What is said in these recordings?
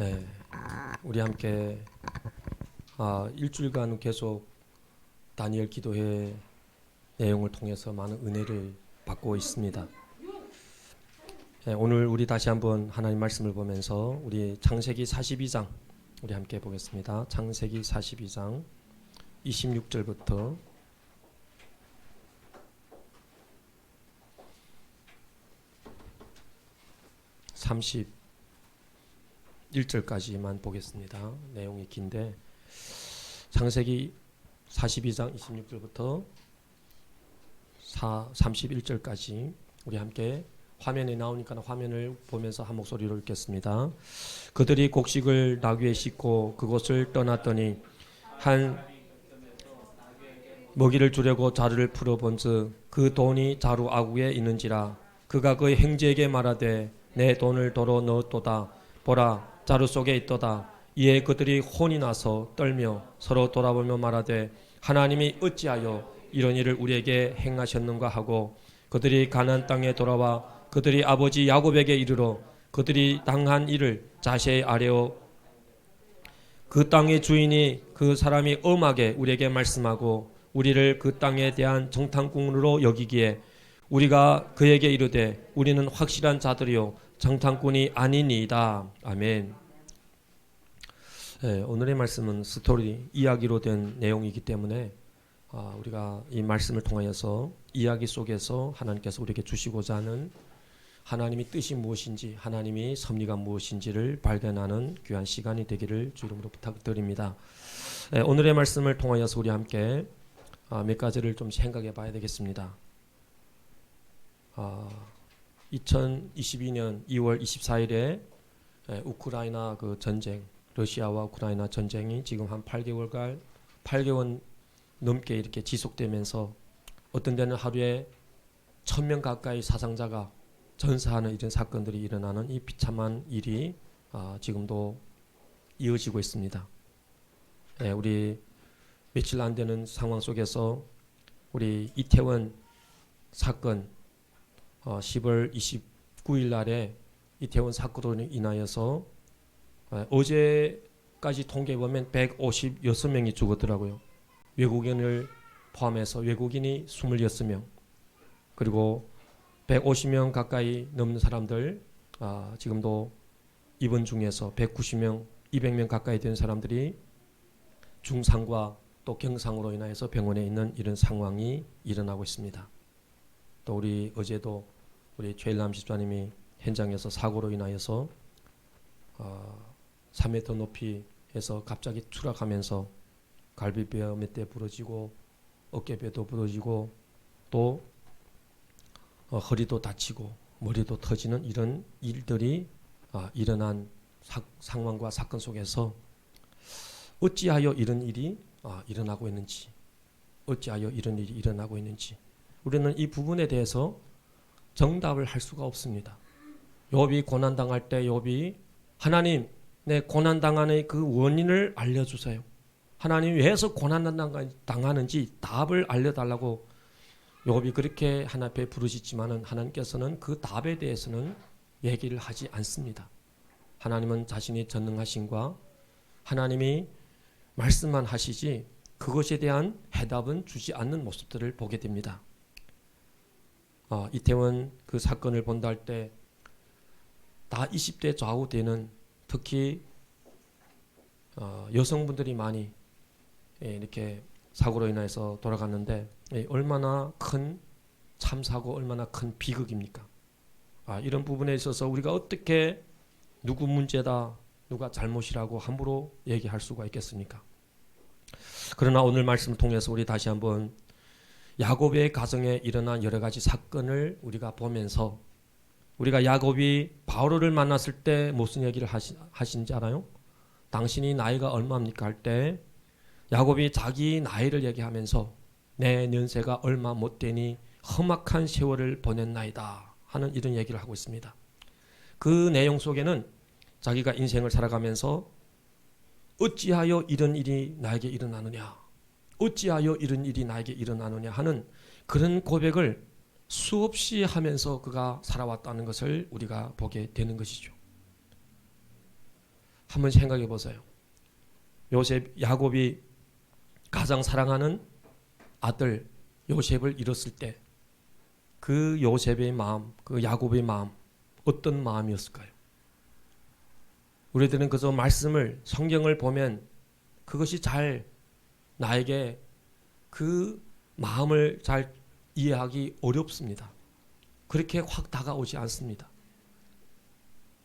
네, 우리 함께 일주일간 계속 다니엘 기도회 내용을 통해서 많은 은혜를 받고 있습니다. 네, 오늘 우리 다시 한번 하나님 말씀을 보면서 우리 창세기 42장 우리 함께 보겠습니다. 창세기 42장 26절부터 31절까지만 보겠습니다. 내용이 긴데 창세기 42장 26절부터 31절까지 우리 함께 화면에 나오니까 화면을 보면서 한 목소리로 읽겠습니다. 그들이 곡식을 나귀에 싣고 그곳을 떠났더니 한 먹이를 주려고 자루를 풀어본즉 그 돈이 자루 아구에 있는지라 그가 그의 형제에게 말하되 내 돈을 도로 넣었도다 보라 자루 속에 있도다. 이에 그들이 혼이 나서 떨며 서로 돌아보며 말하되 하나님이 어찌하여 이런 일을 우리에게 행하셨는가 하고 그들이 가나안 땅에 돌아와 그들이 아버지 야곱에게 이르러 그들이 당한 일을 자세히 아뢰어 그 땅의 주인이 그 사람이 엄하게 우리에게 말씀하고 우리를 그 땅에 대한 정탐꾼으로 여기기에 우리가 그에게 이르되 우리는 확실한 자들이요 정탐꾼이 아니니이다. 아멘. 네, 오늘의 말씀은 스토리 이야기로 된 내용이기 때문에 우리가 이 말씀을 통하여서 이야기 속에서 하나님께서 우리에게 주시고자 하는 하나님의 뜻이 무엇인지 하나님의 섭리가 무엇인지를 발견하는 귀한 시간이 되기를 주 이름으로 부탁드립니다. 네, 오늘의 말씀을 통하여서 우리 함께 몇 가지를 좀 생각해 봐야 되겠습니다. 2022년 2월 24일에 우크라이나 그 전쟁, 러시아와 우크라이나 전쟁이 지금 한 8개월 넘게 이렇게 지속되면서 어떤 데는 하루에 1000명 가까이 사상자가 전사하는 이런 사건들이 일어나는 이 비참한 일이 지금도 이어지고 있습니다. 우리 며칠 안 되는 상황 속에서 우리 이태원 사건 10월 29일 날에 이태원 사건으로 인하여서 어제까지 통계해 보면 156명이 죽었더라고요. 외국인을 포함해서 외국인이 26명 그리고 150명 가까이 넘는 사람들 지금도 입원 중에서 190명, 200명 가까이 되는 사람들이 중상과 또 경상으로 인하여서 병원에 있는 이런 상황이 일어나고 있습니다. 또 우리 어제도 우리 최일남 집사님이 현장에서 사고로 인하여서 3m 높이에서 갑자기 추락하면서 갈비뼈 몇 대 부러지고 어깨뼈도 부러지고 또 허리도 다치고 머리도 터지는 이런 일들이 일어난 상황과 사건 속에서 어찌하여 이런 일이 일어나고 있는지 어찌하여 이런 일이 일어나고 있는지 우리는 이 부분에 대해서 정답을 할 수가 없습니다. 욥이 고난당할 때 욥이 하나님 내 고난당하는 그 원인을 알려주세요. 하나님 왜서 고난당하는지 답을 알려달라고 욥이 그렇게 하나님 앞에 부르짖지만은 하나님께서는 그 답에 대해서는 얘기를 하지 않습니다. 하나님은 자신이 전능하심과 하나님이 말씀만 하시지 그것에 대한 해답은 주지 않는 모습들을 보게 됩니다. 이태원 그 사건을 본다 할 때 다 20대 좌우되는 특히 여성분들이 많이 이렇게 사고로 인해서 돌아갔는데 얼마나 큰 참사고 얼마나 큰 비극입니까? 이런 부분에 있어서 우리가 어떻게 누구 문제다 누가 잘못이라고 함부로 얘기할 수가 있겠습니까? 그러나 오늘 말씀을 통해서 우리 다시 한번 야곱의 가정에 일어난 여러 가지 사건을 우리가 보면서 우리가 야곱이 바오를 만났을 때 무슨 얘기를 하신지 알아요? 당신이 나이가 얼마입니까? 할 때 야곱이 자기 나이를 얘기하면서 내 년세가 얼마 못 되니 험악한 세월을 보냈나이다 하는 이런 얘기를 하고 있습니다. 그 내용 속에는 자기가 인생을 살아가면서 어찌하여 이런 일이 나에게 일어나느냐 어찌하여 이런 일이 나에게 일어나느냐 하는 그런 고백을 수없이 하면서 그가 살아왔다는 것을 우리가 보게 되는 것이죠. 한번 생각해 보세요. 야곱이 가장 사랑하는 아들 요셉을 잃었을 때 그 요셉의 마음, 그 야곱의 마음 어떤 마음이었을까요? 우리들은 그저 말씀을 성경을 보면 그것이 잘 나에게 그 마음을 잘 이해하기 어렵습니다. 그렇게 확 다가오지 않습니다.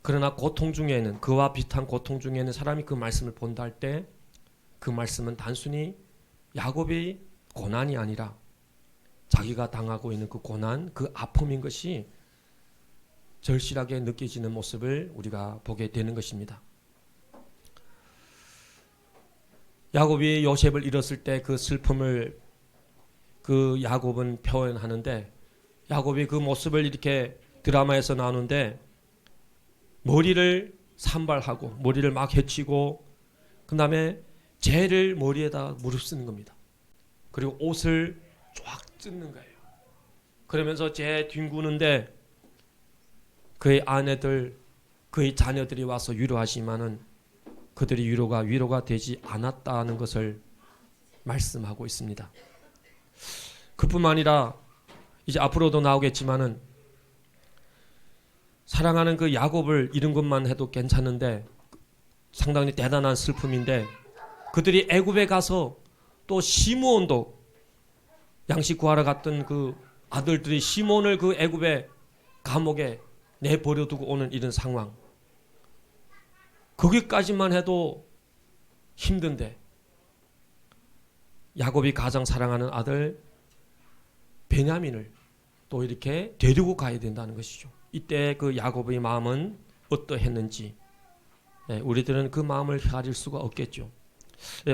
그러나 고통 중에는 그와 비슷한 고통 중에는 사람이 그 말씀을 본다 할 때 그 말씀은 단순히 야곱의 고난이 아니라 자기가 당하고 있는 그 고난, 그 아픔인 것이 절실하게 느껴지는 모습을 우리가 보게 되는 것입니다. 야곱이 요셉을 잃었을 때 그 슬픔을 그 야곱은 표현하는데 야곱이 그 모습을 이렇게 드라마에서 나오는데 머리를 산발하고 머리를 막 헤치고 그 다음에 재를 머리에다 무릅쓰는 겁니다. 그리고 옷을 쫙 찢는 거예요. 그러면서 재 뒹구는데 그의 아내들, 그의 자녀들이 와서 위로하시지만은 그들이 위로가 되지 않았다는 것을 말씀하고 있습니다. 그뿐만 아니라 이제 앞으로도 나오겠지만은 사랑하는 그 야곱을 잃은 것만 해도 괜찮은데 상당히 대단한 슬픔인데 그들이 애굽에 가서 또 시므온도 양식 구하러 갔던 그 아들들이 시몬을 그 애굽의 감옥에 내버려두고 오는 이런 상황. 거기까지만 해도 힘든데 야곱이 가장 사랑하는 아들 베냐민을 또 이렇게 데리고 가야 된다는 것이죠. 이때 그 야곱의 마음은 어떠했는지 우리들은 그 마음을 헤아릴 수가 없겠죠.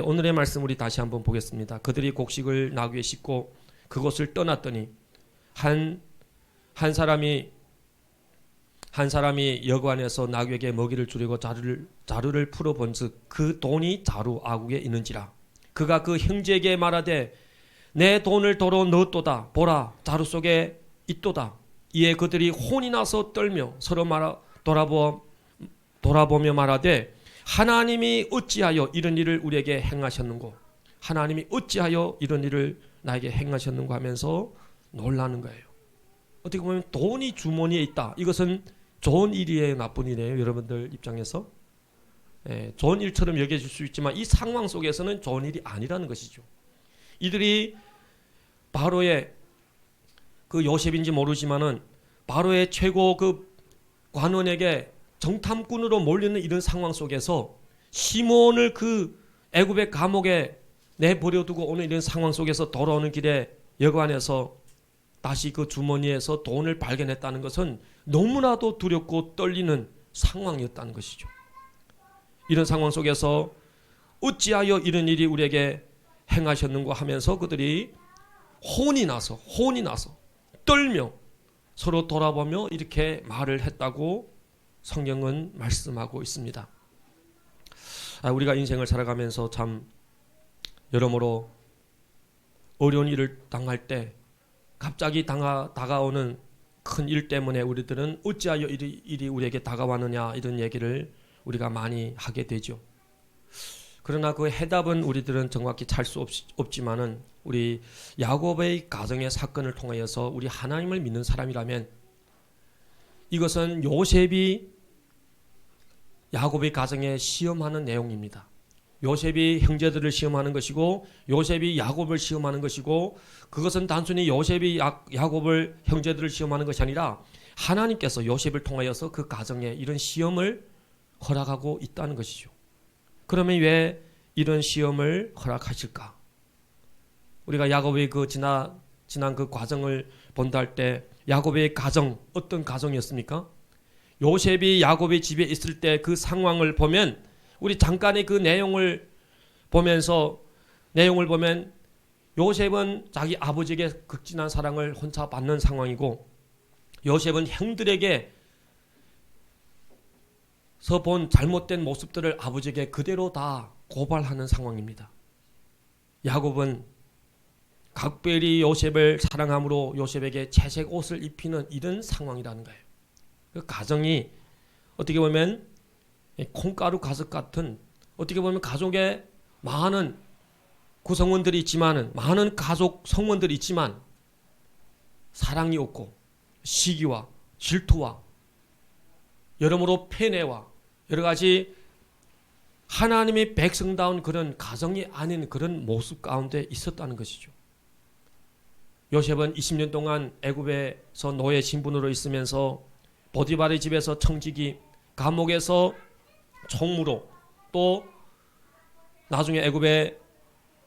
오늘의 말씀 우리 다시 한번 보겠습니다. 그들이 곡식을 나귀에 싣고 그곳을 떠났더니 한 사람이 여관에서 나귀에게 먹이를 주려고 자루를 풀어본즉 그 돈이 자루 아구에 있는지라. 그가 그 형제에게 말하되 내 돈을 도로 넣었도다. 보라 자루 속에 있도다. 이에 그들이 혼이 나서 떨며 서로 돌아보며 말하되 하나님이 어찌하여 이런 일을 우리에게 행하셨는고, 하나님이 어찌하여 이런 일을 나에게 행하셨는고 하면서 놀라는 거예요. 어떻게 보면 돈이 주머니에 있다. 이것은 좋은 일이에요, 나쁜 일이에요? 여러분들 입장에서 좋은 일처럼 여겨질 수 있지만 이 상황 속에서는 좋은 일이 아니라는 것이죠. 이들이 바로의 그 요셉인지 모르지만은 바로의 최고 그 관원에게 정탐꾼으로 몰리는 이런 상황 속에서 시몬을 그 애굽의 감옥에 내버려두고 오는 이런 상황 속에서 돌아오는 길에 여관에서 다시 그 주머니에서 돈을 발견했다는 것은 너무나도 두렵고 떨리는 상황이었다는 것이죠. 이런 상황 속에서 어찌하여 이런 일이 우리에게 행하셨는고 하면서 그들이 혼이 나서 떨며 서로 돌아보며 이렇게 말을 했다고 성경은 말씀하고 있습니다. 우리가 인생을 살아가면서 참 여러모로 어려운 일을 당할 때 갑자기 다가오는 큰 일 때문에 우리들은 어찌하여 일이 우리에게 다가왔느냐 이런 얘기를 우리가 많이 하게 되죠. 그러나 그 해답은 우리들은 정확히 찰 수 없지만은 우리 야곱의 가정의 사건을 통하여서 우리 하나님을 믿는 사람이라면 이것은 요셉이 야곱의 가정에 시험하는 내용입니다. 요셉이 형제들을 시험하는 것이고 요셉이 야곱을 시험하는 것이고 그것은 단순히 요셉이 야곱을 형제들을 시험하는 것이 아니라 하나님께서 요셉을 통하여서 그 가정에 이런 시험을 허락하고 있다는 것이죠. 그러면 왜 이런 시험을 허락하실까? 우리가 야곱의 그 지난 그 과정을 본다 할 때 야곱의 가정 어떤 가정이었습니까? 요셉이 야곱의 집에 있을 때 그 상황을 보면 우리 잠깐의 그 내용을 보면 요셉은 자기 아버지에게 극진한 사랑을 혼자 받는 상황이고 요셉은 형들에게 본 잘못된 모습들을 아버지에게 그대로 다 고발하는 상황입니다. 야곱은 각별히 요셉을 사랑함으로 요셉에게 채색 옷을 입히는 이런 상황이라는 거예요. 그 가정이 어떻게 보면 콩가루 가득 같은, 어떻게 보면 가족에 많은 구성원들이 있지만, 많은 가족 성원들이 있지만 사랑이 없고 시기와 질투와 여러모로 폐뇌와 여러 가지 하나님의 백성다운 그런 가정이 아닌 그런 모습 가운데 있었다는 것이죠. 요셉은 20년 동안 애굽에서 노예 신분으로 있으면서 보디발의 집에서 청지기, 감옥에서 총무로, 또 나중에 애굽의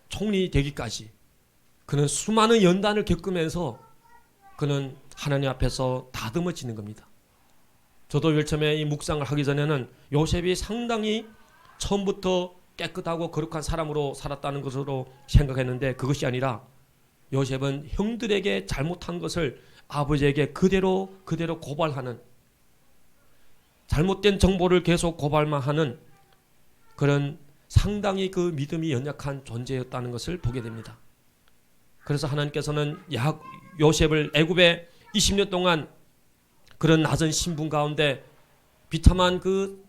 총리 되기까지 그는 수많은 연단을 겪으면서 그는 하나님 앞에서 다듬어지는 겁니다. 저도 맨 처음에 이 묵상을 하기 전에는 요셉이 상당히 처음부터 깨끗하고 거룩한 사람으로 살았다는 것으로 생각했는데, 그것이 아니라 요셉은 형들에게 잘못한 것을 아버지에게 그대로 고발하는, 잘못된 정보를 계속 고발만 하는 그런 상당히 그 믿음이 연약한 존재였다는 것을 보게 됩니다. 그래서 하나님께서는 요셉을 애굽에 20년 동안 그런 낮은 신분 가운데 비참한 그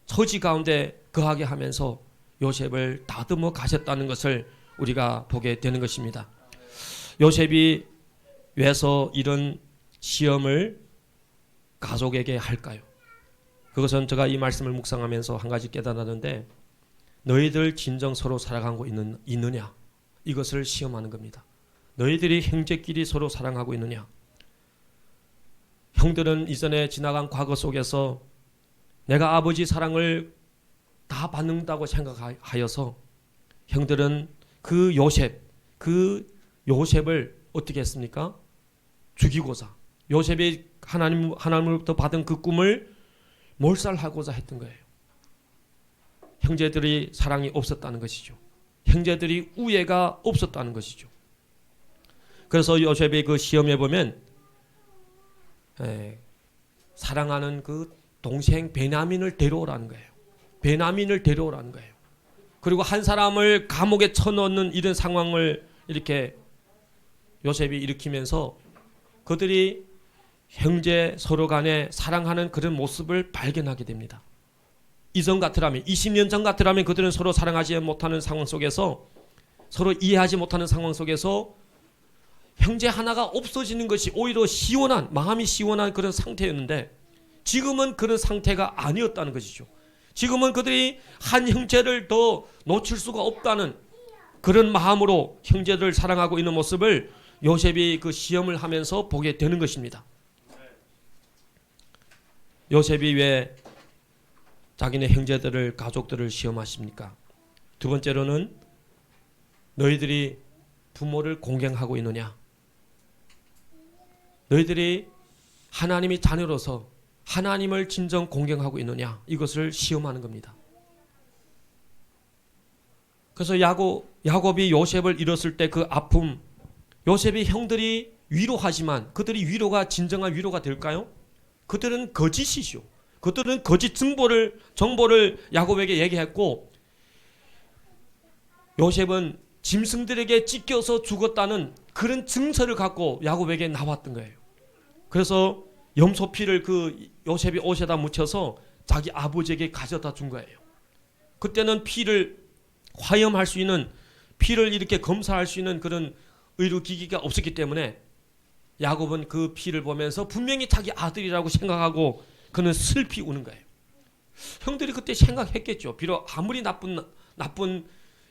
처지 가운데 거하게 하면서 요셉을 다듬어 가셨다는 것을 우리가 보게 되는 것입니다. 요셉이 왜서 이런 시험을 가족에게 할까요? 그것은 제가 이 말씀을 묵상하면서 한 가지 깨달았는데, 너희들 진정 서로 사랑하고 있느냐, 이것을 시험하는 겁니다. 너희들이 형제끼리 서로 사랑하고 있느냐. 형들은 이전에 지나간 과거 속에서 내가 아버지 사랑을 다 받는다고 생각하여서 형들은 그 요셉을 어떻게 했습니까? 죽이고자, 요셉이 하나님으로부터 받은 그 꿈을 몰살하고자 했던 거예요. 형제들이 사랑이 없었다는 것이죠. 형제들이 우애가 없었다는 것이죠. 그래서 요셉의 그 시험에 보면 사랑하는 그 동생 베냐민을 데려오라는 거예요. 베냐민을 데려오라는 거예요. 그리고 한 사람을 감옥에 쳐넣는 이런 상황을 이렇게 요셉이 일으키면서 그들이 형제 서로 간에 사랑하는 그런 모습을 발견하게 됩니다. 이전 같으라면, 20년 전 같으라면 그들은 서로 사랑하지 못하는 상황 속에서, 서로 이해하지 못하는 상황 속에서 형제 하나가 없어지는 것이 오히려 마음이 시원한 그런 상태였는데, 지금은 그런 상태가 아니었다는 것이죠. 지금은 그들이 한 형제를 더 놓칠 수가 없다는 그런 마음으로 형제들을 사랑하고 있는 모습을 요셉이 그 시험을 하면서 보게 되는 것입니다. 요셉이 왜 자기네 형제들을, 가족들을 시험하십니까? 두 번째로는 너희들이 부모를 공경하고 있느냐, 너희들이 하나님의 자녀로서 하나님을 진정 공경하고 있느냐, 이것을 시험하는 겁니다. 그래서 야곱이 요셉을 잃었을 때 그 아픔, 요셉의 형들이 위로하지만 그들이 위로가 진정한 위로가 될까요? 그들은 거짓이죠. 그들은 거짓 정보를 야곱에게 얘기했고, 요셉은 짐승들에게 찢겨서 죽었다는 그런 증서를 갖고 야곱에게 나왔던 거예요. 그래서 염소피를 그 요셉이 옷에다 묻혀서 자기 아버지에게 가져다 준 거예요. 그때는 피를 화염할 수 있는, 피를 이렇게 검사할 수 있는 그런 의료기기가 없었기 때문에 야곱은 그 피를 보면서 분명히 자기 아들이라고 생각하고 그는 슬피 우는 거예요. 형들이 그때 생각했겠죠. 비록 아무리 나쁜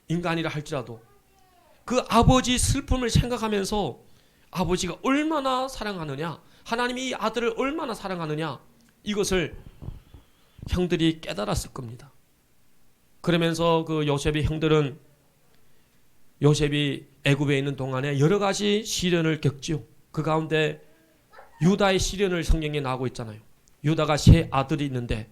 인간이라 할지라도 그 아버지 슬픔을 생각하면서 아버지가 얼마나 사랑하느냐, 하나님이 이 아들을 얼마나 사랑하느냐, 이것을 형들이 깨달았을 겁니다. 그러면서 그 요셉의 형들은 요셉이 애굽에 있는 동안에 여러 가지 시련을 겪지요. 그 가운데 유다의 시련을 성경에 나오고 있잖아요. 유다가 세 아들이 있는데,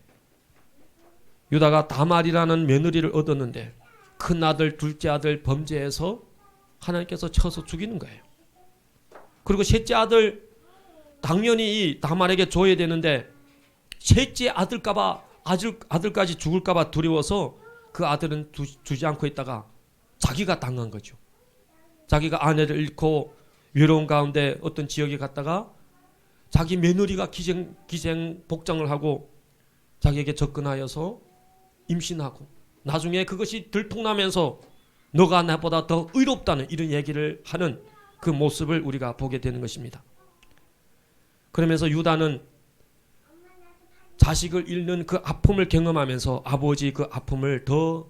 유다가 다말이라는 며느리를 얻었는데 큰 아들, 둘째 아들 범죄해서 하나님께서 쳐서 죽이는 거예요. 그리고 셋째 아들 당연히 이 다말에게 줘야 되는데 셋째 아들까지 죽을까봐 두려워서 그 아들은 주지 않고 있다가 자기가 당한 거죠. 자기가 아내를 잃고 외로운 가운데 어떤 지역에 갔다가 자기 며느리가 기생 복장을 하고 자기에게 접근하여서 임신하고 나중에 그것이 들통나면서 너가 나보다 더 의롭다는 이런 얘기를 하는 그 모습을 우리가 보게 되는 것입니다. 그러면서 유다는 자식을 잃는 그 아픔을 경험하면서 아버지 그 아픔을 더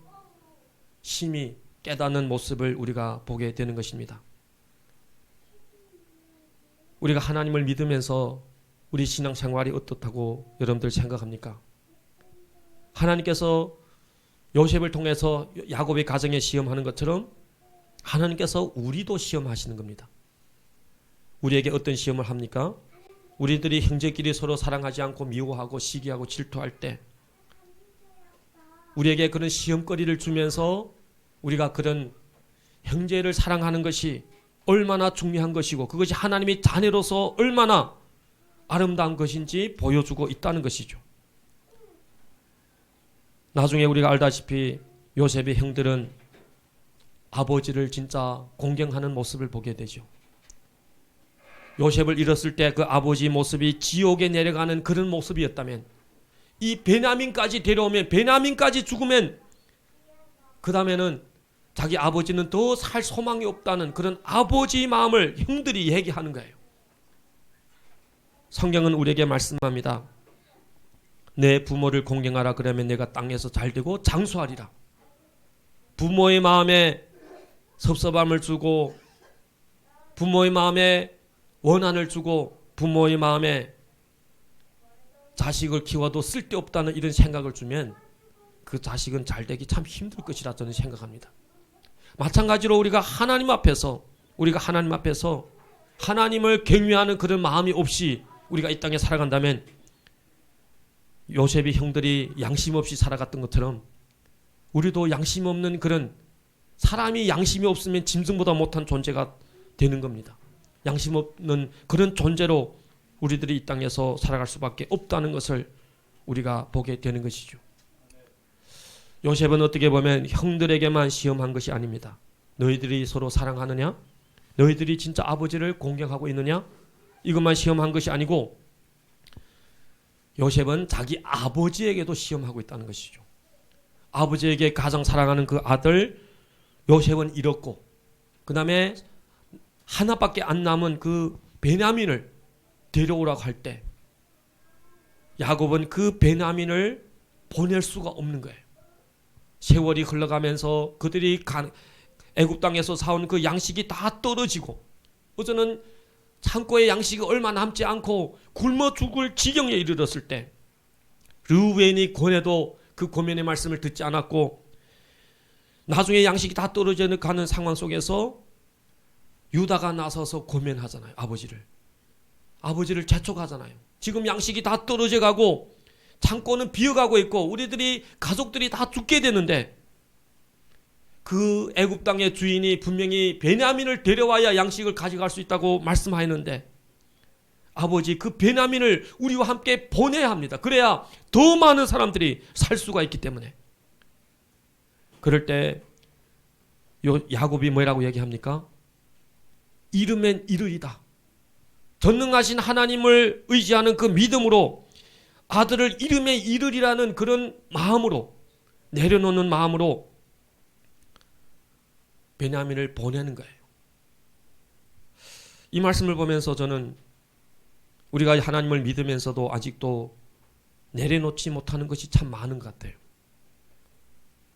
심히 깨닫는 모습을 우리가 보게 되는 것입니다. 우리가 하나님을 믿으면서 우리 신앙생활이 어떻다고 여러분들 생각합니까? 하나님께서 요셉을 통해서 야곱의 가정에 시험하는 것처럼 하나님께서 우리도 시험하시는 겁니다. 우리에게 어떤 시험을 합니까? 우리들이 형제끼리 서로 사랑하지 않고 미워하고 시기하고 질투할 때 우리에게 그런 시험거리를 주면서 우리가 그런 형제를 사랑하는 것이 얼마나 중요한 것이고 그것이 하나님의 자녀로서 얼마나 아름다운 것인지 보여주고 있다는 것이죠. 나중에 우리가 알다시피 요셉의 형들은 아버지를 진짜 공경하는 모습을 보게 되죠. 요셉을 잃었을 때 그 아버지 모습이 지옥에 내려가는 그런 모습이었다면 이 베냐민까지 데려오면 베냐민까지 죽으면 그 다음에는 자기 아버지는 더 살 소망이 없다는 그런 아버지 마음을 형들이 얘기하는 거예요. 성경은 우리에게 말씀합니다. 내 부모를 공경하라 그러면 내가 땅에서 잘되고 장수하리라. 부모의 마음에 섭섭함을 주고 부모의 마음에 원한을 주고 부모의 마음에 자식을 키워도 쓸데없다는 이런 생각을 주면 그 자식은 잘되기 참 힘들 것이라 저는 생각합니다. 마찬가지로 우리가 하나님 앞에서 하나님을 경외하는 그런 마음이 없이 우리가 이 땅에 살아간다면 요셉의 형들이 양심 없이 살아갔던 것처럼 우리도 양심 없는 그런 사람이 양심이 없으면 짐승보다 못한 존재가 되는 겁니다. 양심 없는 그런 존재로 우리들이 이 땅에서 살아갈 수밖에 없다는 것을 우리가 보게 되는 것이죠. 요셉은 어떻게 보면 형들에게만 시험한 것이 아닙니다. 너희들이 서로 사랑하느냐? 너희들이 진짜 아버지를 공경하고 있느냐? 이것만 시험한 것이 아니고 요셉은 자기 아버지에게도 시험하고 있다는 것이죠. 아버지에게 가장 사랑하는 그 아들 요셉은 잃었고 그 다음에 하나밖에 안 남은 그 베냐민을 데려오라고 할 때 야곱은 그 베냐민을 보낼 수가 없는 거예요. 세월이 흘러가면서 그들이 애굽 땅에서 사온 그 양식이 다 떨어지고 어제는 창고에 양식이 얼마 남지 않고 굶어 죽을 지경에 이르렀을 때 르우벤이 권해도 그 고면의 말씀을 듣지 않았고 나중에 양식이 다 떨어져 가는 상황 속에서 유다가 나서서 고면하잖아요. 아버지를 재촉하잖아요. 지금 양식이 다 떨어져 가고 창고는 비어가고 있고 우리들이 가족들이 다 죽게 되는데 그 애굽 땅의 주인이 분명히 베냐민을 데려와야 양식을 가져갈 수 있다고 말씀하였는데 아버지 그 베냐민을 우리와 함께 보내야 합니다. 그래야 더 많은 사람들이 살 수가 있기 때문에. 그럴 때 야곱이 뭐라고 얘기합니까? 이르면 이르리다. 전능하신 하나님을 의지하는 그 믿음으로 아들을 이르면 이르리라는 그런 마음으로 내려놓는 마음으로 베냐민을 보내는 거예요. 이 말씀을 보면서 저는 우리가 하나님을 믿으면서도 아직도 내려놓지 못하는 것이 참 많은 것 같아요.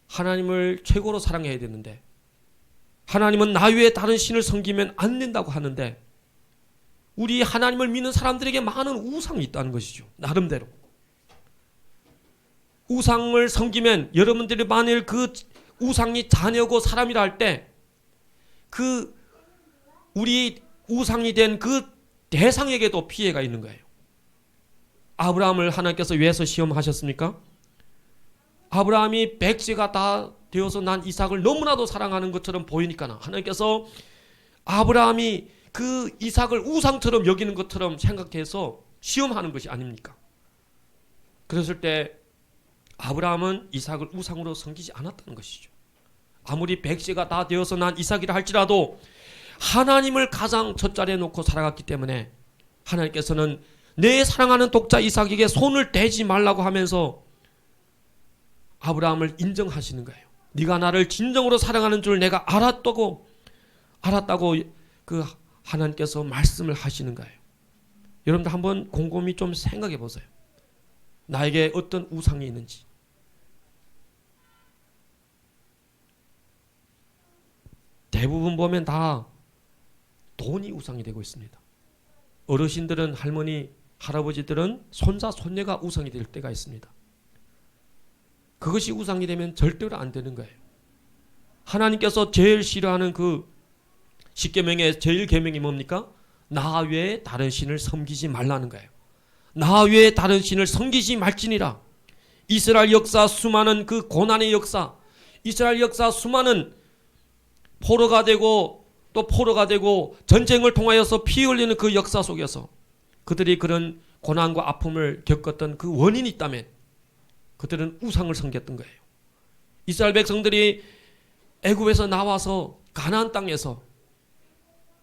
하나님을 최고로 사랑해야 되는데 하나님은 나 외에 다른 신을 섬기면 안 된다고 하는데 우리 하나님을 믿는 사람들에게 많은 우상이 있다는 것이죠. 나름대로. 우상을 섬기면 여러분들이 만일 그 우상이 자녀고 사람이라 할 때 그 우리 우상이 된 그 대상에게도 피해가 있는 거예요. 아브라함을 하나님께서 왜서 시험하셨습니까? 아브라함이 100세가 다 되어서 난 이삭을 너무나도 사랑하는 것처럼 보이니까 하나님께서 아브라함이 그 이삭을 우상처럼 여기는 것처럼 생각해서 시험하는 것이 아닙니까? 그랬을 때 아브라함은 이삭을 우상으로 섬기지 않았다는 것이죠. 아무리 100세가 다 되어서 난 이삭이라 할지라도 하나님을 가장 첫자리에 놓고 살아갔기 때문에 하나님께서는 내 사랑하는 독자 이삭에게 손을 대지 말라고 하면서 아브라함을 인정하시는 거예요. 네가 나를 진정으로 사랑하는 줄 내가 알았다고 그 하나님께서 말씀을 하시는 거예요. 여러분들 한번 곰곰이 좀 생각해 보세요. 나에게 어떤 우상이 있는지. 대부분 보면 다 돈이 우상이 되고 있습니다. 어르신들은, 할머니, 할아버지들은 손자, 손녀가 우상이 될 때가 있습니다. 그것이 우상이 되면 절대로 안 되는 거예요. 하나님께서 제일 싫어하는 그 10계명의 제일 계명이 뭡니까? 나 외에 다른 신을 섬기지 말라는 거예요. 나 외에 다른 신을 섬기지 말지니라. 이스라엘 역사 수많은 그 고난의 역사, 이스라엘 역사 수많은 포로가 되고 또 포로가 되고 전쟁을 통하여서 피 흘리는 그 역사 속에서 그들이 그런 고난과 아픔을 겪었던 그 원인이 있다면 그들은 우상을 섬겼던 거예요. 이스라엘 백성들이 애굽에서 나와서 가나안 땅에서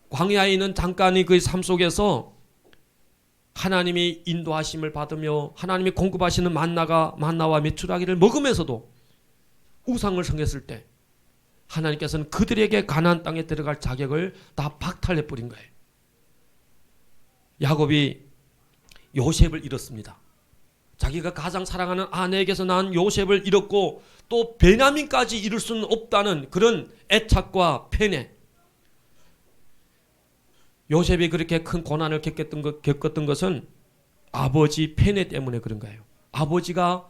광야에 있는 잠깐의 그 삶 속에서 하나님이 인도하심을 받으며 하나님이 공급하시는 만나와 메추라기를 먹으면서도 우상을 섬겼을 때 하나님께서는 그들에게 가나안 땅에 들어갈 자격을 다 박탈해 버린 거예요. 야곱이 요셉을 잃었습니다. 자기가 가장 사랑하는 아내에게서 난 요셉을 잃었고 또 베냐민까지 잃을 수는 없다는 그런 애착과 팬에 요셉이 그렇게 큰 고난을 겪었던 것은 아버지 팬에 때문에 그런 거예요. 아버지가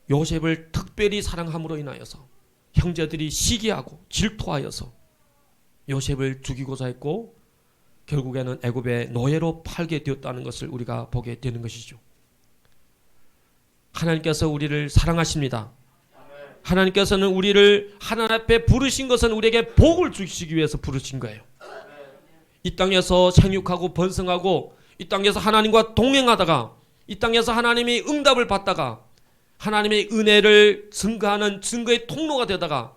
요셉을 특별히 사랑함으로 인하여서 형제들이 시기하고 질투하여서 요셉을 죽이고자 했고 결국에는 애굽의 노예로 팔게 되었다는 것을 우리가 보게 되는 것이죠. 하나님께서 우리를 사랑하십니다. 하나님께서는 우리를 하나님 앞에 부르신 것은 우리에게 복을 주시기 위해서 부르신 거예요. 이 땅에서 생육하고 번성하고 이 땅에서 하나님과 동행하다가 이 땅에서 하나님이 응답을 받다가 하나님의 은혜를 증거하는 증거의 통로가 되다가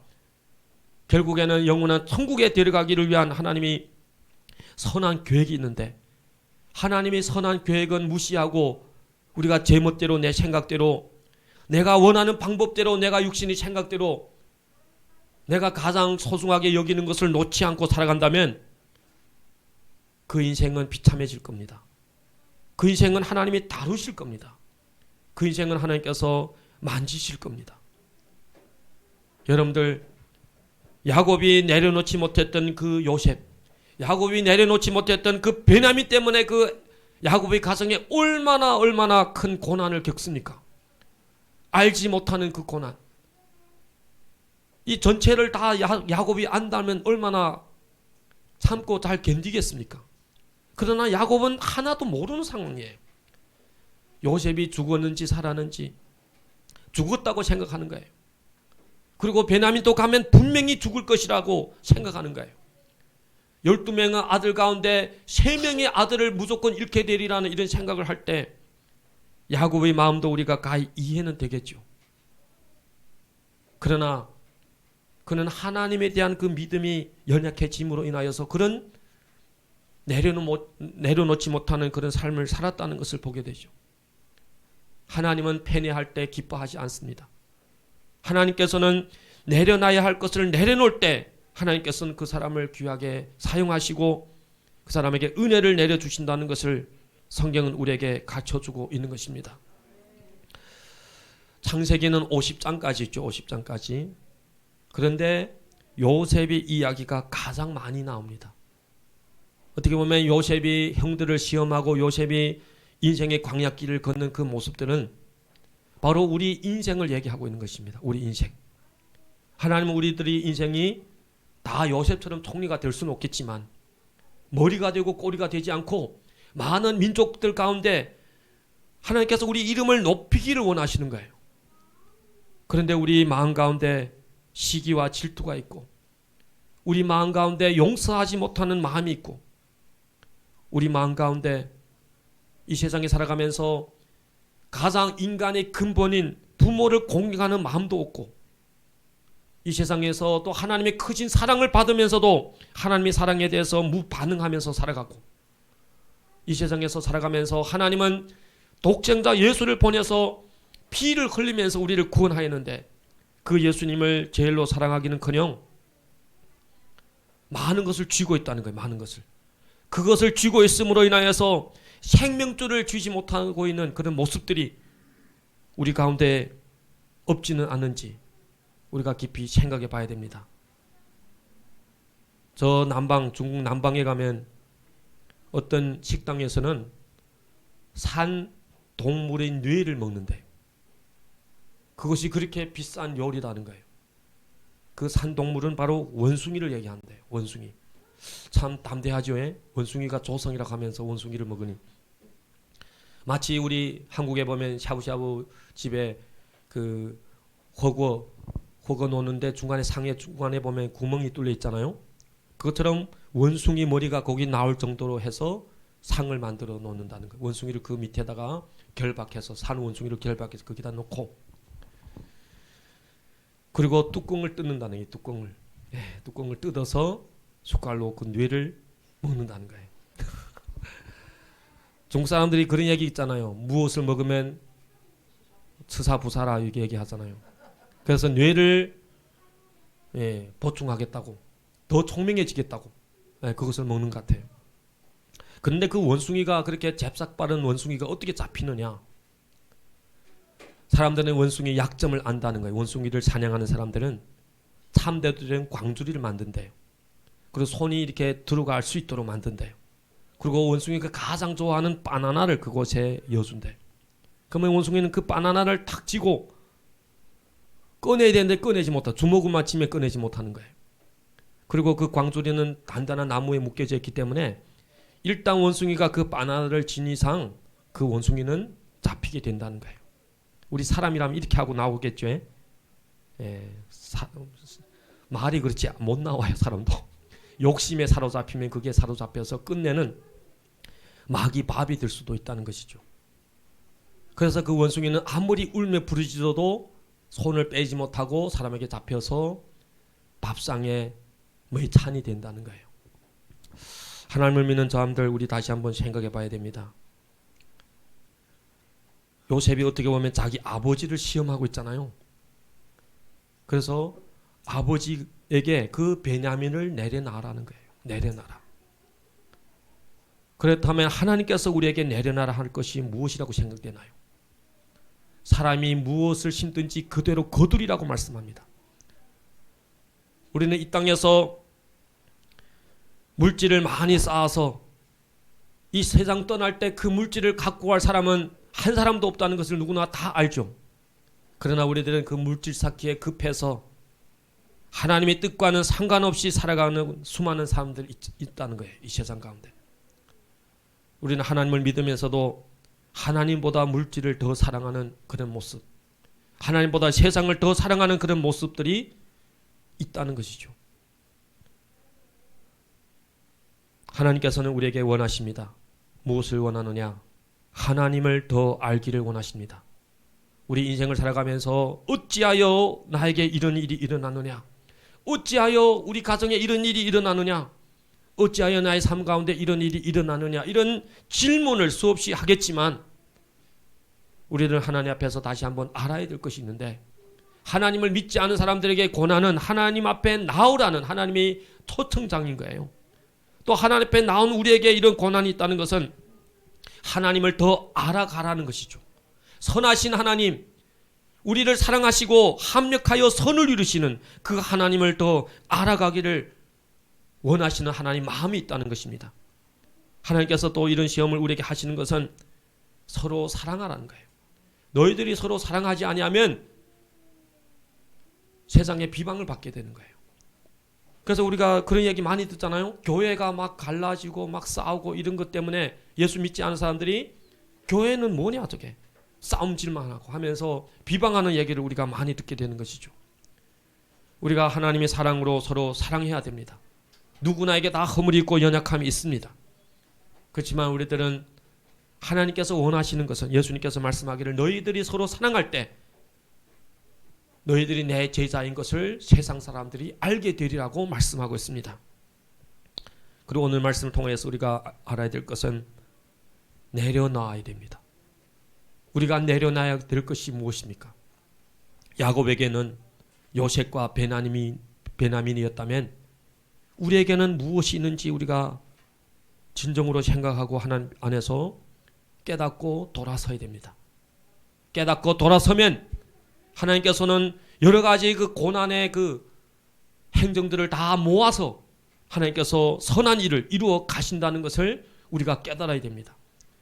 결국에는 영원한 천국에 데려가기를 위한 하나님이 선한 계획이 있는데 하나님의 선한 계획은 무시하고 우리가 제멋대로 내 생각대로 내가 원하는 방법대로 내가 육신의 생각대로 내가 가장 소중하게 여기는 것을 놓지 않고 살아간다면 그 인생은 비참해질 겁니다. 그 인생은 하나님이 다루실 겁니다. 그 인생은 하나님께서 만지실 겁니다. 여러분들 야곱이 내려놓지 못했던 그 요셉, 야곱이 내려놓지 못했던 그 베냐민 때문에 그 야곱의 가정에 얼마나 큰 고난을 겪습니까? 알지 못하는 그 고난. 이 전체를 다 야곱이 안다면 얼마나 참고 잘 견디겠습니까? 그러나 야곱은 하나도 모르는 상황이에요. 요셉이 죽었는지 살았는지 죽었다고 생각하는 거예요. 그리고 베냐민도 가면 분명히 죽을 것이라고 생각하는 거예요. 12명의 아들 가운데 3명의 아들을 무조건 잃게 되리라는 이런 생각을 할 때 야곱의 마음도 우리가 가히 이해는 되겠죠. 그러나 그는 하나님에 대한 그 믿음이 연약해짐으로 인하여서 그런 내려놓지 못하는 그런 삶을 살았다는 것을 보게 되죠. 하나님은 패배할 때 기뻐하지 않습니다. 하나님께서는 내려놔야 할 것을 내려놓을 때 하나님께서는 그 사람을 귀하게 사용하시고 그 사람에게 은혜를 내려주신다는 것을 성경은 우리에게 가르쳐주고 있는 것입니다. 창세기는 50장까지 있죠. 50장까지. 그런데 요셉의 이야기가 가장 많이 나옵니다. 어떻게 보면 요셉이 형들을 시험하고 요셉이 인생의 광야길을 걷는 그 모습들은 바로 우리 인생을 얘기하고 있는 것입니다. 우리 인생. 하나님은 우리들이 인생이 다 요셉처럼 총리가 될 수는 없겠지만 머리가 되고 꼬리가 되지 않고 많은 민족들 가운데 하나님께서 우리 이름을 높이기를 원하시는 거예요. 그런데 우리 마음 가운데 시기와 질투가 있고 우리 마음 가운데 용서하지 못하는 마음이 있고 우리 마음 가운데 이 세상에 살아가면서 가장 인간의 근본인 부모를 공경하는 마음도 없고 이 세상에서 또 하나님의 크신 사랑을 받으면서도 하나님의 사랑에 대해서 무반응하면서 살아가고 이 세상에서 살아가면서 하나님은 독생자 예수를 보내서 피를 흘리면서 우리를 구원하였는데 그 예수님을 제일로 사랑하기는커녕 많은 것을 쥐고 있다는 거예요. 많은 것을. 그것을 쥐고 있음으로 인하여서 생명줄을 쥐지 못하고 있는 그런 모습들이 우리 가운데 없지는 않은지 우리가 깊이 생각해 봐야 됩니다. 저 남방, 중국 남방에 가면 어떤 식당에서는 산 동물의 뇌를 먹는데 그것이 그렇게 비싼 요리라는 거예요. 그 산 동물은 바로 원숭이를 얘기하는데요. 원숭이. 참 담대하죠. 원숭이가 조성이라고 하면서 원숭이를 먹으니. 마치 우리 한국에 보면 샤브샤브 집에 그 허거 놓는데 중간에 상에 중간에 보면 구멍이 뚫려 있잖아요. 그것처럼 원숭이 머리가 거기 나올 정도로 해서 상을 만들어 놓는다는 거예요. 원숭이를 그 밑에다가 결박해서 산 원숭이를 결박해서 거기다 놓고 그리고 뚜껑을 뜯는다는 거예요. 뚜껑을 뜯어서 숟갈로 그 뇌를 먹는다는 거예요. 중국 사람들이 그런 얘기 있잖아요. 무엇을 먹으면 스사부사라 이렇게 얘기하잖아요. 그래서 뇌를 보충하겠다고, 더 총명해지겠다고 그것을 먹는 것 같아요. 그런데 그 원숭이가 그렇게 잽삭 빠른 원숭이가 어떻게 잡히느냐? 사람들은 원숭이 약점을 안다는 거예요. 원숭이를 사냥하는 사람들은 참새들은 광주리를 만든대요. 그리고 손이 이렇게 들어갈 수 있도록 만든대요. 그리고 원숭이가 가장 좋아하는 바나나를 그곳에 여준대요. 그러면 원숭이는 그 바나나를 탁 쥐고 꺼내야 되는데 꺼내지 못하고 주먹만 치면 꺼내지 못하는 거예요. 그리고 그 광주리는 단단한 나무에 묶여져 있기 때문에 일단 원숭이가 그 바나나를 진 이상 그 원숭이는 잡히게 된다는 거예요. 우리 사람이라면 이렇게 하고 나오겠죠. 말이 그렇지 못 나와요. 사람도 욕심에 사로잡히면 그게 사로잡혀서 끝내는 마귀 밥이 될 수도 있다는 것이죠. 그래서 그 원숭이는 아무리 울며 부르짖어도 손을 빼지 못하고 사람에게 잡혀서 밥상에 매찬이 된다는 거예요. 하나님을 믿는 사람들 우리 다시 한번 생각해 봐야 됩니다. 요셉이 어떻게 보면 자기 아버지를 시험하고 있잖아요. 그래서 아버지에게 그 베냐민을 내려놔라는 거예요. 내려놔라. 그렇다면 하나님께서 우리에게 내려놔라 할 것이 무엇이라고 생각되나요? 사람이 무엇을 심든지 그대로 거두리라고 말씀합니다. 우리는 이 땅에서 물질을 많이 쌓아서 이 세상 떠날 때 그 물질을 갖고 갈 사람은 한 사람도 없다는 것을 누구나 다 알죠. 그러나 우리들은 그 물질 쌓기에 급해서 하나님의 뜻과는 상관없이 살아가는 수많은 사람들이 있다는 거예요. 이 세상 가운데. 우리는 하나님을 믿으면서도 하나님보다 물질을 더 사랑하는 그런 모습, 하나님보다 세상을 더 사랑하는 그런 모습들이 있다는 것이죠. 하나님께서는 우리에게 원하십니다. 무엇을 원하느냐? 하나님을 더 알기를 원하십니다. 우리 인생을 살아가면서 어찌하여 나에게 이런 일이 일어나느냐? 어찌하여 우리 가정에 이런 일이 일어나느냐? 어찌하여 나의 삶 가운데 이런 일이 일어나느냐? 이런 질문을 수없이 하겠지만 우리는 하나님 앞에서 다시 한번 알아야 될 것이 있는데, 하나님을 믿지 않은 사람들에게 고난은 하나님 앞에 나오라는 하나님의 초청장인 거예요. 또 하나님 앞에 나온 우리에게 이런 고난이 있다는 것은 하나님을 더 알아가라는 것이죠. 선하신 하나님, 우리를 사랑하시고 합력하여 선을 이루시는 그 하나님을 더 알아가기를 원하시는 하나님 마음이 있다는 것입니다. 하나님께서 또 이런 시험을 우리에게 하시는 것은 서로 사랑하라는 거예요. 너희들이 서로 사랑하지 아니하면 세상에 비방을 받게 되는 거예요. 그래서 우리가 그런 얘기 많이 듣잖아요. 교회가 막 갈라지고 막 싸우고 이런 것 때문에 예수 믿지 않은 사람들이 교회는 뭐냐 저게 싸움질만 하고 하면서 비방하는 얘기를 우리가 많이 듣게 되는 것이죠. 우리가 하나님의 사랑으로 서로 사랑해야 됩니다. 누구나에게 다 허물이 있고 연약함이 있습니다. 그렇지만 우리들은 하나님께서 원하시는 것은, 예수님께서 말씀하기를 너희들이 서로 사랑할 때 너희들이 내 제자인 것을 세상 사람들이 알게 되리라고 말씀하고 있습니다. 그리고 오늘 말씀을 통해서 우리가 알아야 될 것은 내려놔야 됩니다. 우리가 내려놔야 될 것이 무엇입니까? 야곱에게는 요셉과 베냐민이었다면 우리에게는 무엇이 있는지 우리가 진정으로 생각하고 하나님 안에서 깨닫고 돌아서야 됩니다. 깨닫고 돌아서면 하나님께서는 여러 가지 그 고난의 그 행정들을 다 모아서 하나님께서 선한 일을 이루어 가신다는 것을 우리가 깨달아야 됩니다.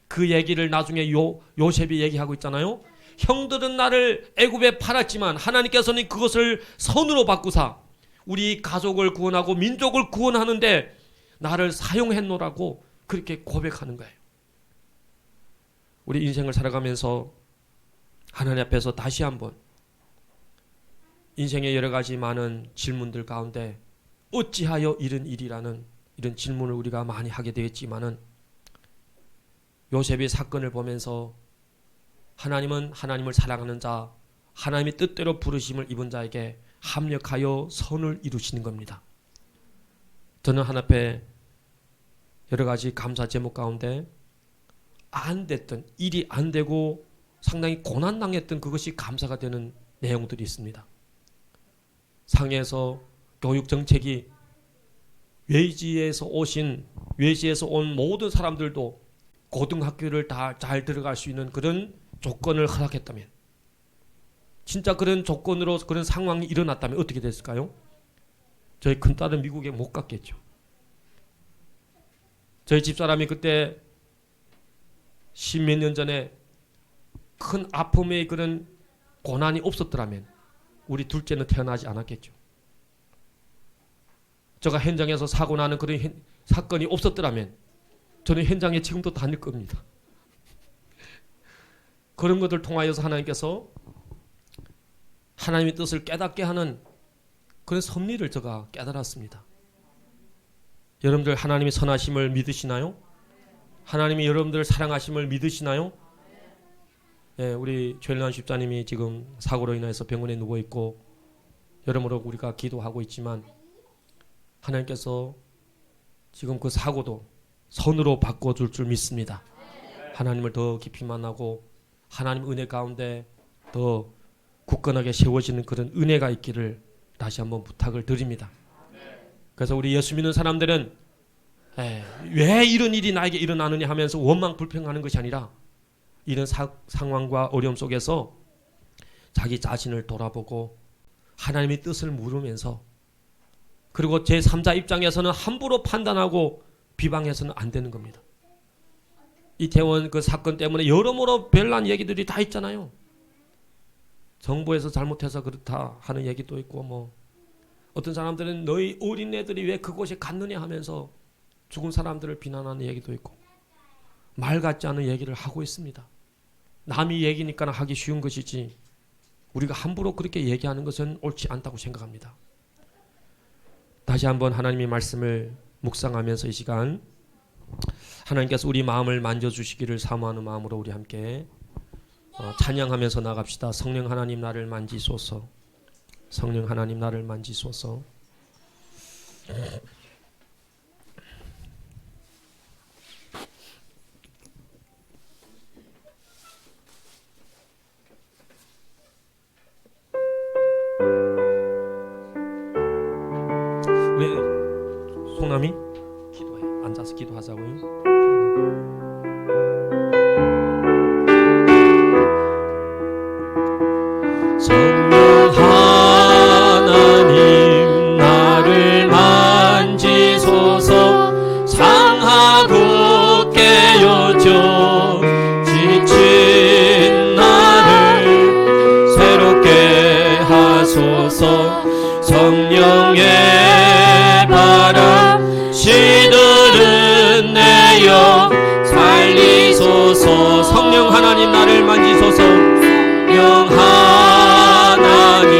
그 얘기를 나중에 요셉이 얘기하고 있잖아요. 형들은 나를 애굽에 팔았지만 하나님께서는 그것을 선으로 바꾸사 우리 가족을 구원하고 민족을 구원하는데 나를 사용했노라고 그렇게 고백하는 거예요. 우리 인생을 살아가면서 하나님 앞에서 다시 한번 인생의 여러 가지 많은 질문들 가운데 어찌하여 이런 일이라는 이런 질문을 우리가 많이 하게 되겠지만은 요셉의 사건을 보면서 하나님은 하나님을 사랑하는 자, 하나님의 뜻대로 부르심을 입은 자에게 합력하여 선을 이루시는 겁니다. 저는 하나님 앞에 여러 가지 감사 제목 가운데 안 됐던 일이 안 되고 상당히 고난당했던 그것이 감사가 되는 내용들이 있습니다. 상해에서 교육정책이 외지에서 온 모든 사람들도 고등학교를 다 잘 들어갈 수 있는 그런 조건을 허락했다면, 진짜 그런 조건으로 그런 상황이 일어났다면 어떻게 됐을까요? 저희 큰딸은 미국에 못 갔겠죠. 저희 집사람이 그때 십몇 년 전에 큰 아픔의 그런 고난이 없었더라면 우리 둘째는 태어나지 않았겠죠. 제가 현장에서 사고 나는 그런 사건이 없었더라면 저는 현장에 지금도 다닐 겁니다. 그런 것들 통하여서 하나님께서 하나님의 뜻을 깨닫게 하는 그런 섭리를 제가 깨달았습니다. 여러분들 하나님의 선하심을 믿으시나요? 하나님이 여러분들을 사랑하심을 믿으시나요? 예, 우리 최일란 집사님이 지금 사고로 인해서 병원에 누워있고 여러모로 우리가 기도하고 있지만 하나님께서 지금 그 사고도 선으로 바꿔줄 줄 믿습니다. 하나님을 더 깊이 만나고 하나님 은혜 가운데 더 굳건하게 세워지는 그런 은혜가 있기를 다시 한번 부탁을 드립니다. 그래서 우리 예수 믿는 사람들은 왜 이런 일이 나에게 일어나느냐 하면서 원망 불평하는 것이 아니라 이런 상황과 어려움 속에서 자기 자신을 돌아보고 하나님의 뜻을 물으면서, 그리고 제3자 입장에서는 함부로 판단하고 비방해서는 안 되는 겁니다. 이태원 그 사건 때문에 여러모로 별난 얘기들이 다 있잖아요. 정부에서 잘못해서 그렇다 하는 얘기도 있고, 뭐 어떤 사람들은 너희 어린애들이 왜 그곳에 갔느냐 하면서 죽은 사람들을 비난하는 얘기도 있고, 말 같지 않은 얘기를 하고 있습니다. 남이 얘기니까 하기 쉬운 것이지 우리가 함부로 그렇게 얘기하는 것은 옳지 않다고 생각합니다. 다시 한번 하나님의 말씀을 묵상하면서 이 시간 하나님께서 우리 마음을 만져주시기를 사모하는 마음으로 우리 함께 찬양하면서 나갑시다. 성령 하나님 나를 만지소서. 성령 하나님 나를 만지소서. 우리 송남이 기도해. 앉아서 기도하자고요. 성령 하나님 나를 만지소서. 상하고 깨어져 지친 나를 새롭게 하소서. 성령의 바람 시들은 내 영 살리소서. 성령 하나님 나를 만지소서. 성령 하나님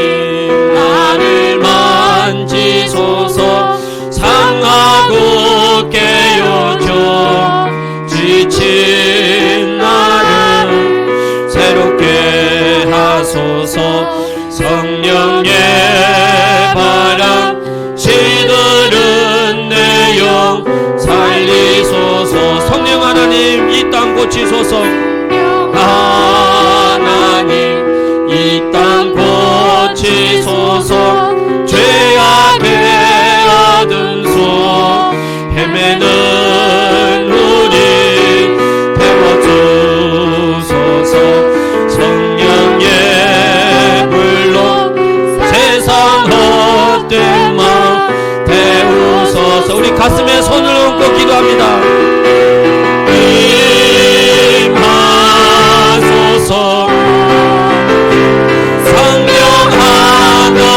나를 만지소서. 상하고 깨어져 지친 나를 새롭게 하소서. 성령의 바람 시들은 내 영 살리소서. 성령 하나님 이 땅 고치소서. 주소서. 죄악의 어두운 속 헤매는 우리 태워주소서. 성령의 불로 세상 헛된 마음 태우소서. 우리 가슴에 손을 얹고 기도합니다. 임하소서. 성령 하나님이시여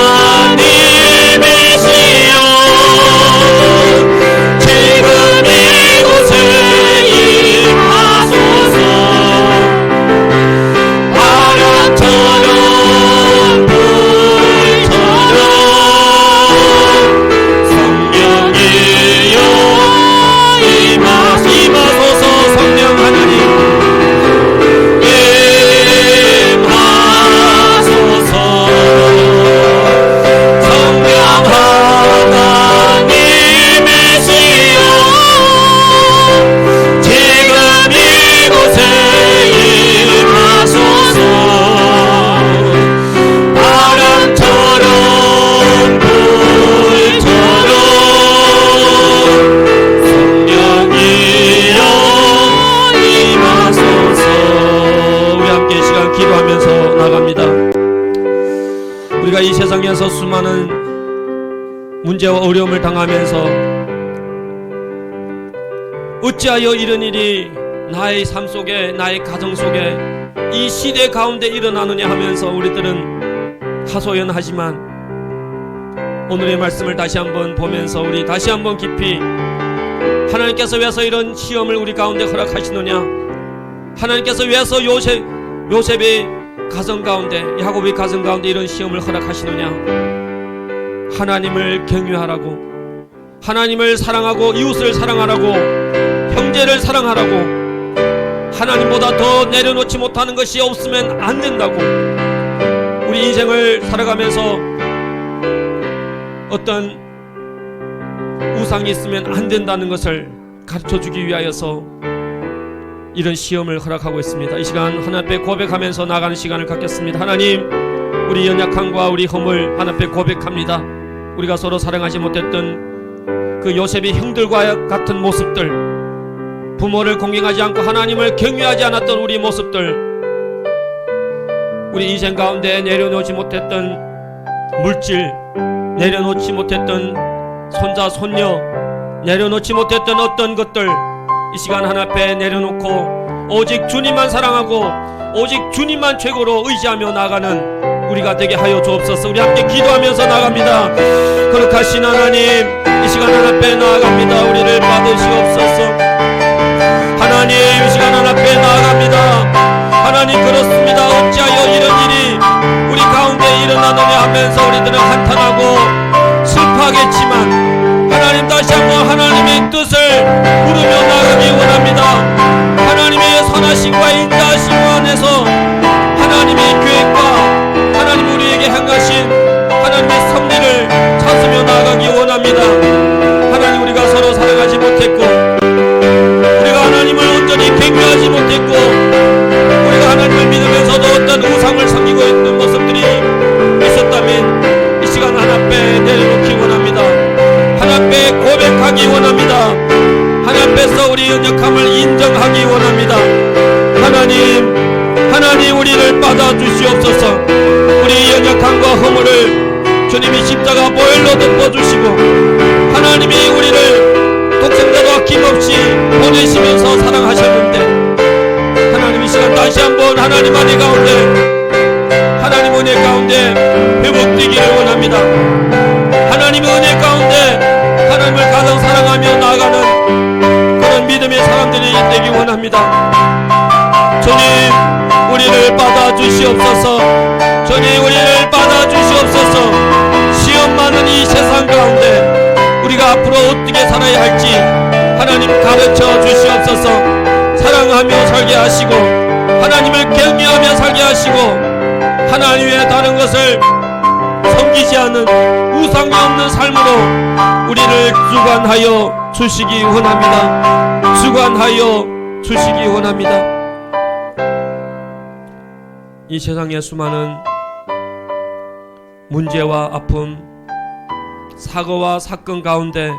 지금 이곳에 임하소서. 바람처럼 불처럼 성령이여 임하소서. 성령 하나님 임하소서. 성령 하나님이시여 지금 이곳에 임하소서. 바람처럼 불처럼 성령이여 임하소서. 우리 함께 이 시간 기도하면서 나갑니다. 우리가 이 세상에서 수많은 문제와 어려움을 당하면서 어찌하여 이런 일이 나의 삶 속에, 나의 가정 속에, 이 시대 가운데 일어나느냐 하면서 우리들은 하소연하지만 오늘의 말씀을 다시 한번 보면서 우리 다시 한번 깊이 하나님께서 왜서 이런 시험을 우리 가운데 허락하시느냐, 하나님께서 왜서 요셉의 가정 가운데, 야곱의 가정 가운데 이런 시험을 허락하시느냐, 하나님을 경외하라고, 하나님을 사랑하고 이웃을 사랑하라고, 형제를 사랑하라고, 하나님보다 더 내려놓지 못하는 것이 없으면 안 된다고, 우리 인생을 살아가면서 어떤 우상이 있으면 안 된다는 것을 가르쳐주기 위하여서 이런 시험을 허락하고 있습니다. 이 시간 하나님 앞에 고백하면서 나가는 시간을 갖겠습니다. 하나님, 우리 연약함과 우리 허물 하나님 앞에 고백합니다. 우리가 서로 사랑하지 못했던 그 요셉의 형들과 같은 모습들, 부모를 공경하지 않고 하나님을 경외하지 않았던 우리 모습들, 우리 인생 가운데 내려놓지 못했던 물질, 내려놓지 못했던 손자 손녀, 내려놓지 못했던 어떤 것들, 이 시간 하나 앞에 내려놓고 오직 주님만 사랑하고 오직 주님만 최고로 의지하며 나가는 우리가 되게 하여 주옵소서. 우리 함께 기도하면서 나갑니다. 거룩하신 하나님, 이 시간 하나 앞에 나아갑니다. 우리를 받으시옵소서. 하나님, 이 시간 하나 앞에 나아갑니다. 하나님, 그렇습니다. 어찌하여 이런 일이 우리 가운데 일어나느냐 하면서 우리들은 한탄하고 슬퍼하겠지만, 하나님 다시 한번 하나님의 뜻을 부르며 나가기 원합니다. 하나님의 선하심과 인자하심 안에서 하나님의 계획과 하나님 우리에게 행하신 하나님의 섭리를 찾으며 나가기 원합니다. 하나님, 우리가 서로 사랑하지 못했고, 우리가 하나님을 온전히 경외하지 못했고, 우리가 하나님을 믿으면서도 어떤 우상을 섬기고 있는 모습들이 있었다면 이 시간 하나님 앞에 내려놓기 원합니다. 하나님 앞에 고백하기 원합니다. 하나님 앞에서 우리 연약함을 인정하기 원합니다. 하나님 우리를 받아주시옵소서. 우리 연약함과 허물을 주님이 십자가 보혈로 덮어주시고, 하나님이 우리를 독생자도 아낌없이 보내시면서 사랑하셨는데, 하나님 이 시간 다시 한번 하나님 은혜 가운데, 하나님 은혜 가운데 회복되기를 원합니다. 하나님의 은혜 가운데 하나님을 가장 사랑하며 나아가는 그런 믿음의 사람들이 되기 원합니다. 주님, 우리를 받아주시옵소서. 주님, 우리를 받아주시옵소서. 시험 많은 이 세상 가운데 우리가 앞으로 어떻게 살아야 할지 하나님 가르쳐 주시옵소서. 사랑하며 살게 하시고, 하나님을 경외하며 살게 하시고, 하나님 외에 다른 것을 섬기지 않는 우상이 없는 삶으로 우리를 주관하여 주시기 원합니다. 주관하여 주시기 원합니다. 이 세상의 수많은 문제와 아픔, 사고와 사건 가운데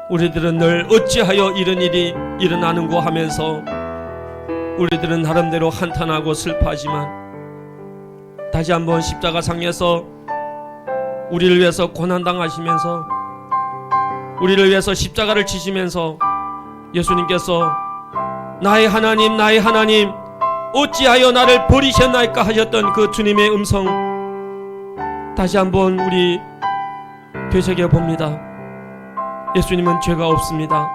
우리들은 늘 어찌하여 이런 일이 일어나는고 하면서 우리들은 나름대로 한탄하고 슬퍼하지만 다시 한번 십자가상에서 우리를 위해서 고난당하시면서 우리를 위해서 십자가를 지시면서 예수님께서 나의 하나님 나의 하나님 어찌하여 나를 버리셨나이까 하셨던 그 주님의 음성 다시 한번 우리 되새겨 봅니다. 예수님은 죄가 없습니다.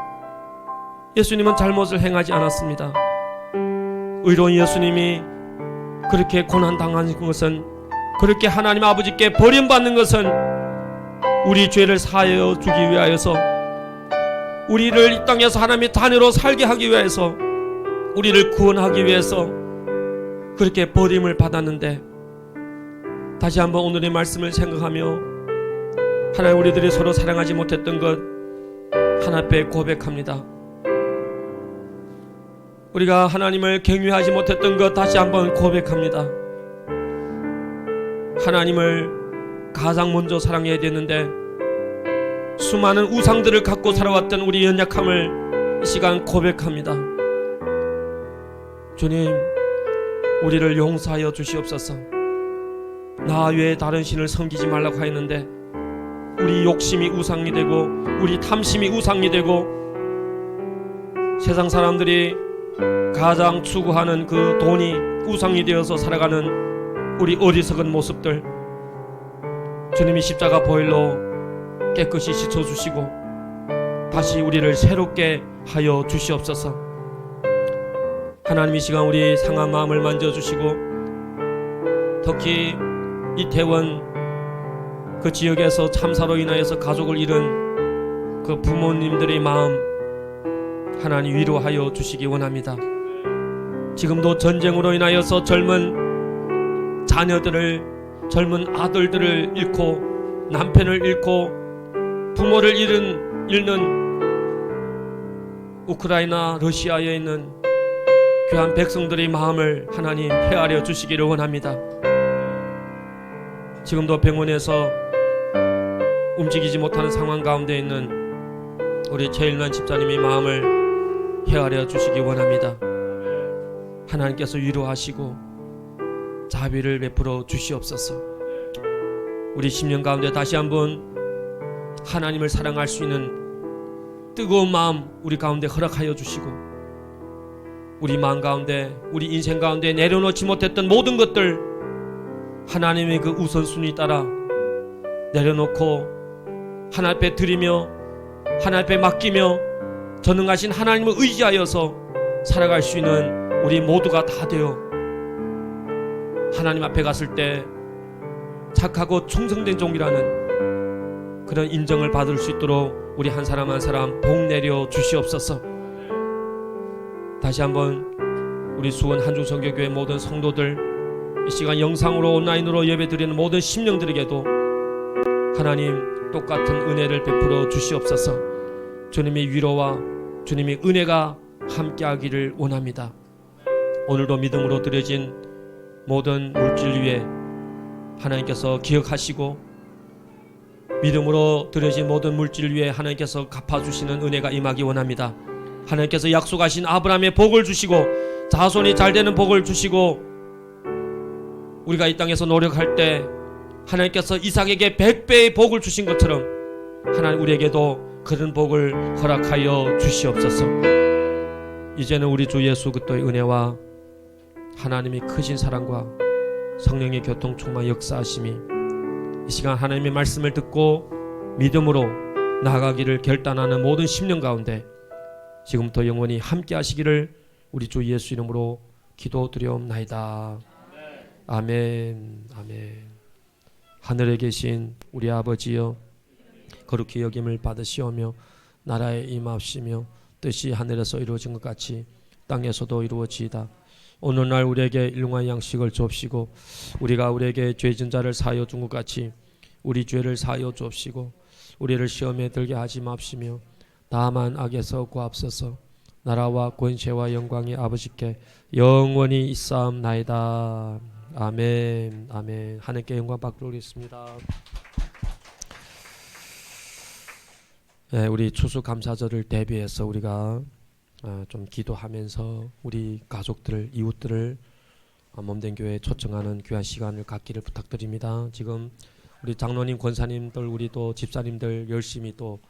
예수님은 잘못을 행하지 않았습니다. 의로운 예수님이 그렇게 고난당하는 것은, 그렇게 하나님 아버지께 버림받는 것은 우리 죄를 사하여 주기 위하여서, 우리를 이 땅에서 하나님의 자녀로 살게 하기 위해서, 우리를 구원하기 위해서 그렇게 버림을 받았는데, 다시 한번 오늘의 말씀을 생각하며 하나님 우리들이 서로 사랑하지 못했던 것 하나 앞에 고백합니다. 우리가 하나님을 경외하지 못했던 것 다시 한번 고백합니다. 하나님을 가장 먼저 사랑해야 되는데 수많은 우상들을 갖고 살아왔던 우리 연약함을 이 시간 고백합니다. 주님, 우리를 용서하여 주시옵소서. 나 외에 다른 신을 섬기지 말라고 하였는데 우리 욕심이 우상이 되고 우리 탐심이 우상이 되고 세상 사람들이 가장 추구하는 그 돈이 우상이 되어서 살아가는 우리 어리석은 모습들, 주님이 십자가 보혈로 깨끗이 씻어주시고 다시 우리를 새롭게 하여 주시옵소서. 하나님 이 시간 우리 상한 마음을 만져주시고 특히 이태원 그 지역에서 참사로 인하여서 가족을 잃은 그 부모님들의 마음 하나님 위로하여 주시기 원합니다. 지금도 전쟁으로 인하여서 젊은 자녀들을, 젊은 아들들을 잃고 남편을 잃고 부모를 잃는 우크라이나 러시아에 있는 귀한 백성들의 마음을 하나님 헤아려 주시기를 원합니다. 지금도 병원에서 움직이지 못하는 상황 가운데 있는 우리 최일만 집사님의 마음을 헤아려 주시기 원합니다. 하나님께서 위로하시고 자비를 베풀어 주시옵소서. 우리 10년 가운데 다시 한번 하나님을 사랑할 수 있는 뜨거운 마음 우리 가운데 허락하여 주시고 우리 마음 가운데, 우리 인생 가운데 내려놓지 못했던 모든 것들 하나님의 그 우선순위 따라 내려놓고 하나님 앞에 드리며 하나님 앞에 맡기며 전능하신 하나님을 의지하여서 살아갈 수 있는 우리 모두가 다 되어 하나님 앞에 갔을 때 착하고 충성된 종이라는 그런 인정을 받을 수 있도록 우리 한 사람 한 사람 복 내려 주시옵소서. 다시 한번 우리 수원 한중선교교회 모든 성도들, 이 시간 영상으로 온라인으로 예배드리는 모든 심령들에게도 하나님 똑같은 은혜를 베풀어 주시옵소서. 주님의 위로와 주님의 은혜가 함께하기를 원합니다. 오늘도 믿음으로 드려진 모든 물질 위에 하나님께서 기억하시고 믿음으로 드려진 모든 물질 위에 하나님께서 갚아주시는 은혜가 임하기 원합니다. 하나님께서 약속하신 아브라함의 복을 주시고 자손이 잘되는 복을 주시고 우리가 이 땅에서 노력할 때 하나님께서 이삭에게 100배의 복을 주신 것처럼 하나님 우리에게도 그런 복을 허락하여 주시옵소서. 이제는 우리 주 예수 그리스도의 은혜와 하나님의 크신 사랑과 성령의 교통 충만 역사하심이 이 시간 하나님의 말씀을 듣고 믿음으로 나아가기를 결단하는 모든 심령 가운데 지금부터 영원히 함께 하시기를 우리 주 예수 이름으로 기도드려옵나이다. 아멘. 아멘. 하늘에 계신 우리 아버지여, 거룩히 여김을 받으시오며 나라에 임하시며 뜻이 하늘에서 이루어진 것 같이 땅에서도 이루어지이다. 오늘날 우리에게 일용할 양식을 주옵시고 우리가 우리에게 죄진 자를 사하여 준 것 같이 우리 죄를 사하여 주옵시고 우리를 시험에 들게 하지 마옵시며 다만 악에서 구하옵소서. 나라와 권세와 영광이 아버지께 영원히 있사옵나이다. 아멘. 아멘. 하나님께 영광 받도록 하겠습니다. 네, 우리 추수감사절을 대비해서 우리가 좀 기도하면서 우리 가족들, 이웃들을 몸된 교회에 초청하는 귀한 시간을 갖기를 부탁드립니다. 지금 우리 장로님, 권사님들, 우리 또 집사님들 열심히 또